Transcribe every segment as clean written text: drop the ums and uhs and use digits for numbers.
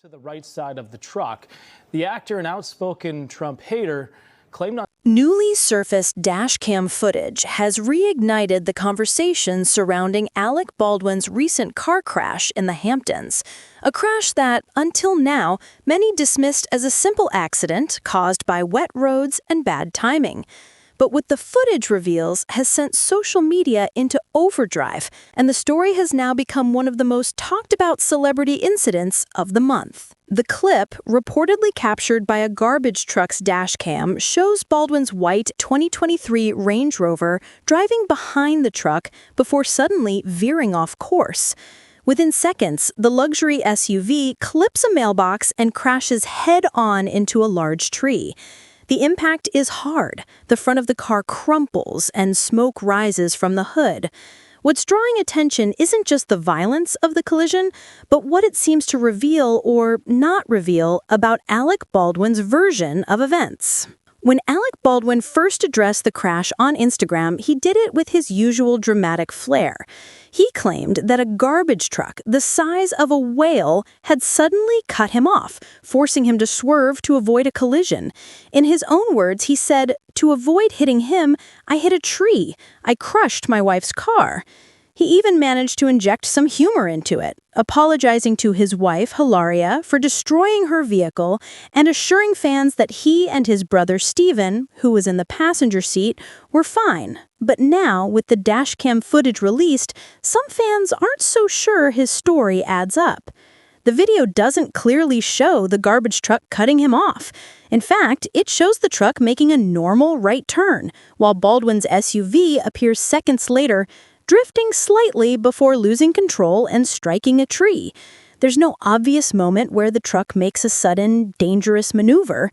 to the right side of the truck. The actor and outspoken Trump hater claimed on Newly surfaced dashcam footage has reignited the conversation surrounding Alec Baldwin's recent car crash in the Hamptons, a crash that, until now, many dismissed as a simple accident caused by wet roads and bad timing. But what the footage reveals has sent social media into overdrive, and the story has now become one of the most talked about celebrity incidents of the month. The clip, reportedly captured by a garbage truck's dashcam, shows Baldwin's white 2023 Range Rover driving behind the truck before suddenly veering off course. Within seconds, the luxury SUV clips a mailbox and crashes head-on into a large tree. The impact is hard. The front of the car crumples and smoke rises from the hood. What's drawing attention isn't just the violence of the collision, but what it seems to reveal or not reveal about Alec Baldwin's version of events. When Alec Baldwin first addressed the crash on Instagram, he did it with his usual dramatic flair. He claimed that a garbage truck the size of a whale had suddenly cut him off, forcing him to swerve to avoid a collision. In his own words, he said, "To avoid hitting him, I hit a tree. I crushed my wife's car." He even managed to inject some humor into it, apologizing to his wife, Hilaria, for destroying her vehicle and assuring fans that he and his brother Stephen, who was in the passenger seat, were fine. But now, with the dashcam footage released, some fans aren't so sure his story adds up. The video doesn't clearly show the garbage truck cutting him off. In fact, it shows the truck making a normal right turn, while Baldwin's SUV appears seconds later, drifting slightly before losing control and striking a tree. There's no obvious moment where the truck makes a sudden, dangerous maneuver.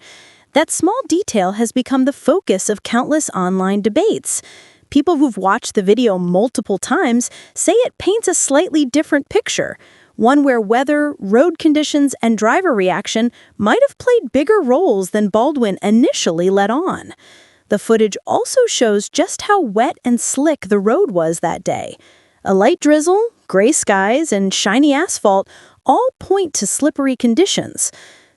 That small detail has become the focus of countless online debates. People who've watched the video multiple times say it paints a slightly different picture, one where weather, road conditions, and driver reaction might have played bigger roles than Baldwin initially let on. The footage also shows just how wet and slick the road was that day. A light drizzle, gray skies, and shiny asphalt all point to slippery conditions.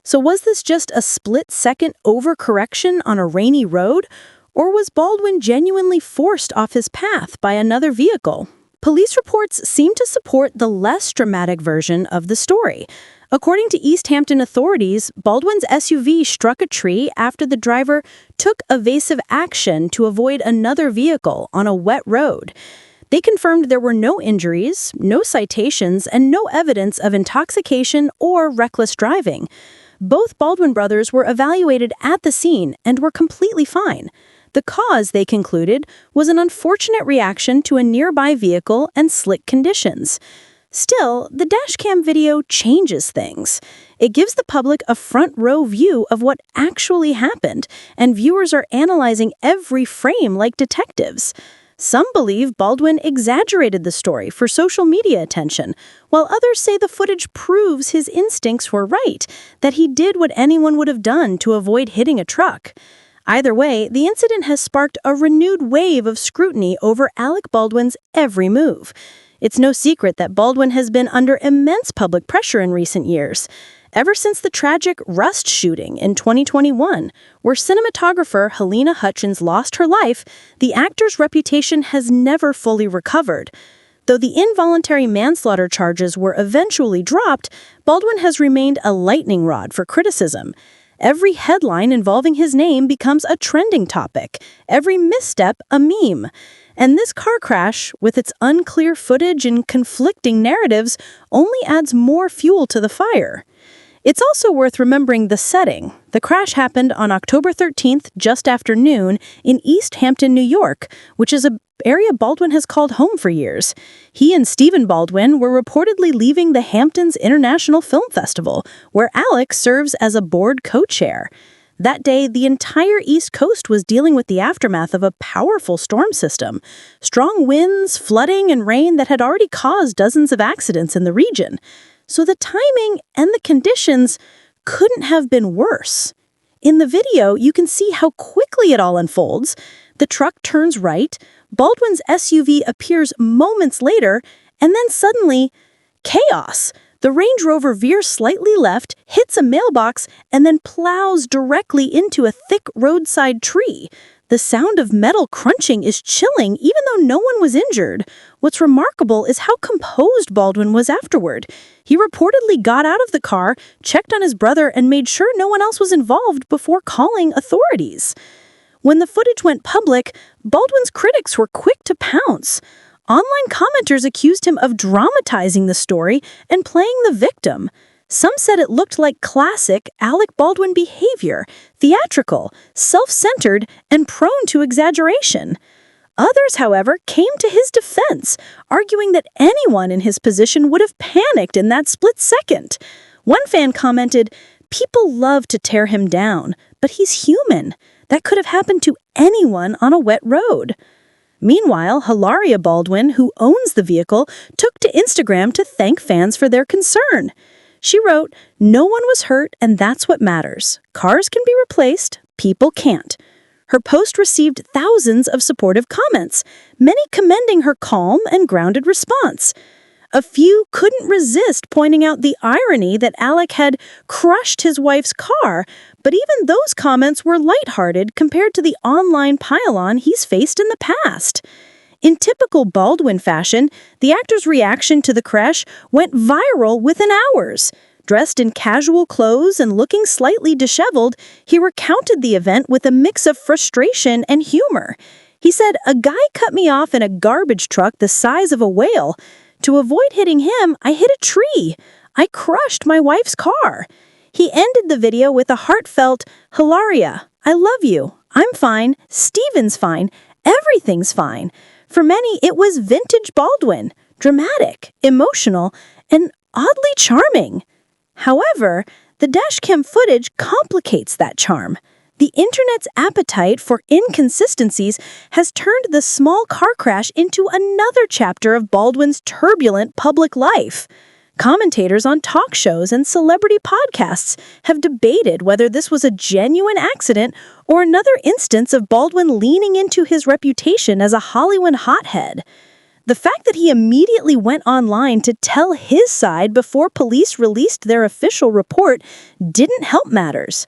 So was this just a split-second overcorrection on a rainy road, or was Baldwin genuinely forced off his path by another vehicle? Police reports seem to support the less dramatic version of the story. According to East Hampton authorities, Baldwin's SUV struck a tree after the driver took evasive action to avoid another vehicle on a wet road. They confirmed there were no injuries, no citations, and no evidence of intoxication or reckless driving. Both Baldwin brothers were evaluated at the scene and were completely fine. The cause, they concluded, was an unfortunate reaction to a nearby vehicle and slick conditions. Still, the dashcam video changes things. It gives the public a front-row view of what actually happened, and viewers are analyzing every frame like detectives. Some believe Baldwin exaggerated the story for social media attention, while others say the footage proves his instincts were right, that he did what anyone would have done to avoid hitting a truck. Either way, the incident has sparked a renewed wave of scrutiny over Alec Baldwin's every move. It's no secret that Baldwin has been under immense public pressure in recent years, ever since the tragic Rust shooting in 2021, where cinematographer Halyna Hutchins lost her life. The actor's reputation has never fully recovered. Though the involuntary manslaughter charges were eventually dropped, Baldwin has remained a lightning rod for criticism. Every headline involving his name becomes a trending topic, every misstep a meme. And this car crash, with its unclear footage and conflicting narratives, only adds more fuel to the fire. It's also worth remembering the setting. The crash happened on October 13th, just after noon, in East Hampton, New York, which is an area Baldwin has called home for years. He and Stephen Baldwin were reportedly leaving the Hamptons International Film Festival, where Alec serves as a board co-chair. That day, the entire East Coast was dealing with the aftermath of a powerful storm system. Strong winds, flooding, and rain that had already caused dozens of accidents in the region. So the timing and the conditions couldn't have been worse. In the video, you can see how quickly it all unfolds. The truck turns right, Baldwin's SUV appears moments later, and then suddenly, chaos. The The Range Rover veers slightly left, hits a mailbox, and then plows directly into a thick roadside tree. The sound of metal crunching is chilling even though no one was injured. What's remarkable is how composed Baldwin was afterward. He reportedly got out of the car, checked on his brother, and made sure no one else was involved before calling authorities. When the footage went public, Baldwin's critics were quick to pounce. Online commenters accused him of dramatizing the story and playing the victim. Some said it looked like classic Alec Baldwin behavior, theatrical, self-centered, and prone to exaggeration. Others, however, came to his defense, arguing that anyone in his position would have panicked in that split second. One fan commented, "People love to tear him down, but he's human. That could have happened to anyone on a wet road." Meanwhile, Hilaria Baldwin, who owns the vehicle, took to Instagram to thank fans for their concern. She wrote, "No one was hurt, and that's what matters. Cars can be replaced, people can't." Her post received thousands of supportive comments, many commending her calm and grounded response. A few couldn't resist pointing out the irony that Alec had crushed his wife's car, but even those comments were lighthearted compared to the online pile-on he's faced in the past. In typical Baldwin fashion, the actor's reaction to the crash went viral within hours. Dressed in casual clothes and looking slightly disheveled, he recounted the event with a mix of frustration and humor. He said, "A guy cut me off in a garbage truck the size of a whale. To avoid hitting him, I hit a tree. I crushed my wife's car." He ended the video with a heartfelt, "Hilaria, I love you. I'm fine. Steven's fine. Everything's fine." For many, it was vintage Baldwin, dramatic, emotional, and oddly charming. However, the dashcam footage complicates that charm. The internet's appetite for inconsistencies has turned the small car crash into another chapter of Baldwin's turbulent public life. Commentators on talk shows and celebrity podcasts have debated whether this was a genuine accident or another instance of Baldwin leaning into his reputation as a Hollywood hothead. The fact that he immediately went online to tell his side before police released their official report didn't help matters.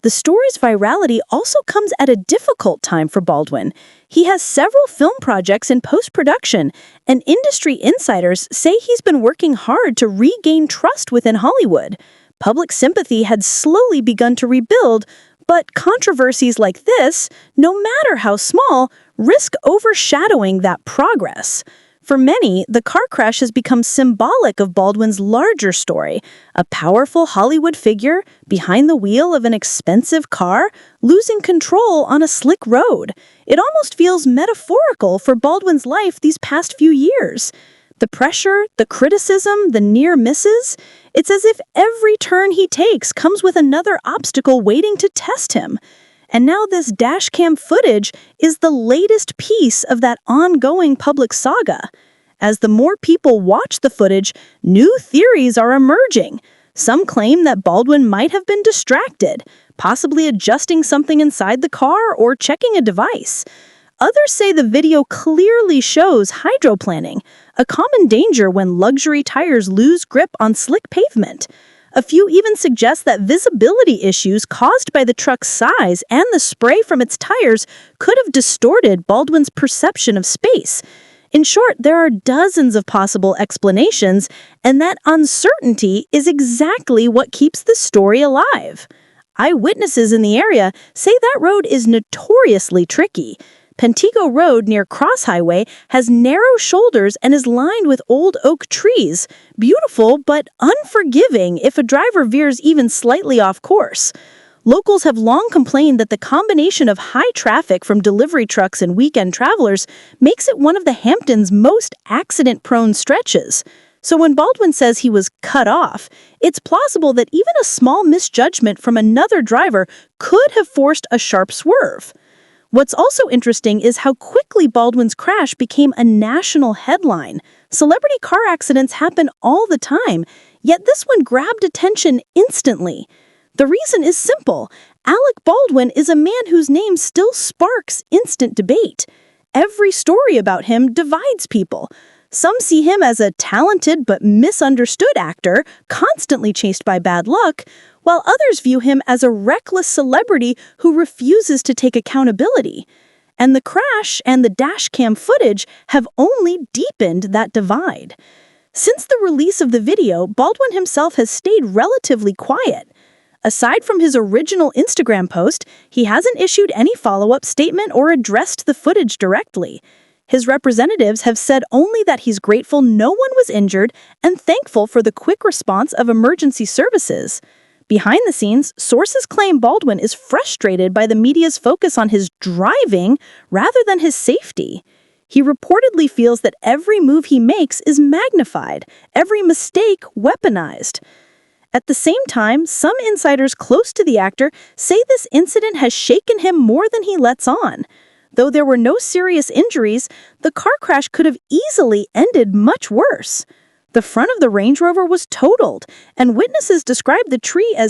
The story's virality also comes at a difficult time for Baldwin. He has several film projects in post-production, and industry insiders say he's been working hard to regain trust within Hollywood. Public sympathy had slowly begun to rebuild, but controversies like this, no matter how small, risk overshadowing that progress. For many, the car crash has become symbolic of Baldwin's larger story, a powerful Hollywood figure behind the wheel of an expensive car, losing control on a slick road. It almost feels metaphorical for Baldwin's life these past few years. The pressure, the criticism, the near misses, it's as if every turn he takes comes with another obstacle waiting to test him. And now this dashcam footage is the latest piece of that ongoing public saga. As the more people watch the footage, new theories are emerging. Some claim that Baldwin might have been distracted, possibly adjusting something inside the car or checking a device. Others say the video clearly shows hydroplaning, a common danger when luxury tires lose grip on slick pavement. A few even suggest that visibility issues caused by the truck's size and the spray from its tires could have distorted Baldwin's perception of space. In short, there are dozens of possible explanations, and that uncertainty is exactly what keeps the story alive. Eyewitnesses in the area say that road is notoriously tricky. Pentigo Road near Cross Highway has narrow shoulders and is lined with old oak trees, beautiful but unforgiving if a driver veers even slightly off course. Locals have long complained that the combination of high traffic from delivery trucks and weekend travelers makes it one of the Hamptons' most accident-prone stretches. So when Baldwin says he was cut off, it's plausible that even a small misjudgment from another driver could have forced a sharp swerve. What's also interesting is how quickly Baldwin's crash became a national headline. Celebrity car accidents happen all the time, yet this one grabbed attention instantly. The reason is simple. Alec Baldwin is a man whose name still sparks instant debate. Every story about him divides people. Some see him as a talented but misunderstood actor, constantly chased by bad luck, while others view him as a reckless celebrity who refuses to take accountability. And the crash and the dashcam footage have only deepened that divide. Since the release of the video, Baldwin himself has stayed relatively quiet. Aside from his original Instagram post, he hasn't issued any follow-up statement or addressed the footage directly. His representatives have said only that he's grateful no one was injured and thankful for the quick response of emergency services. Behind the scenes, sources claim Baldwin is frustrated by the media's focus on his driving rather than his safety. He reportedly feels that every move he makes is magnified, every mistake weaponized. At the same time, some insiders close to the actor say this incident has shaken him more than he lets on. Though there were no serious injuries, the car crash could have easily ended much worse. The front of the Range Rover was totaled, and witnesses described the tree as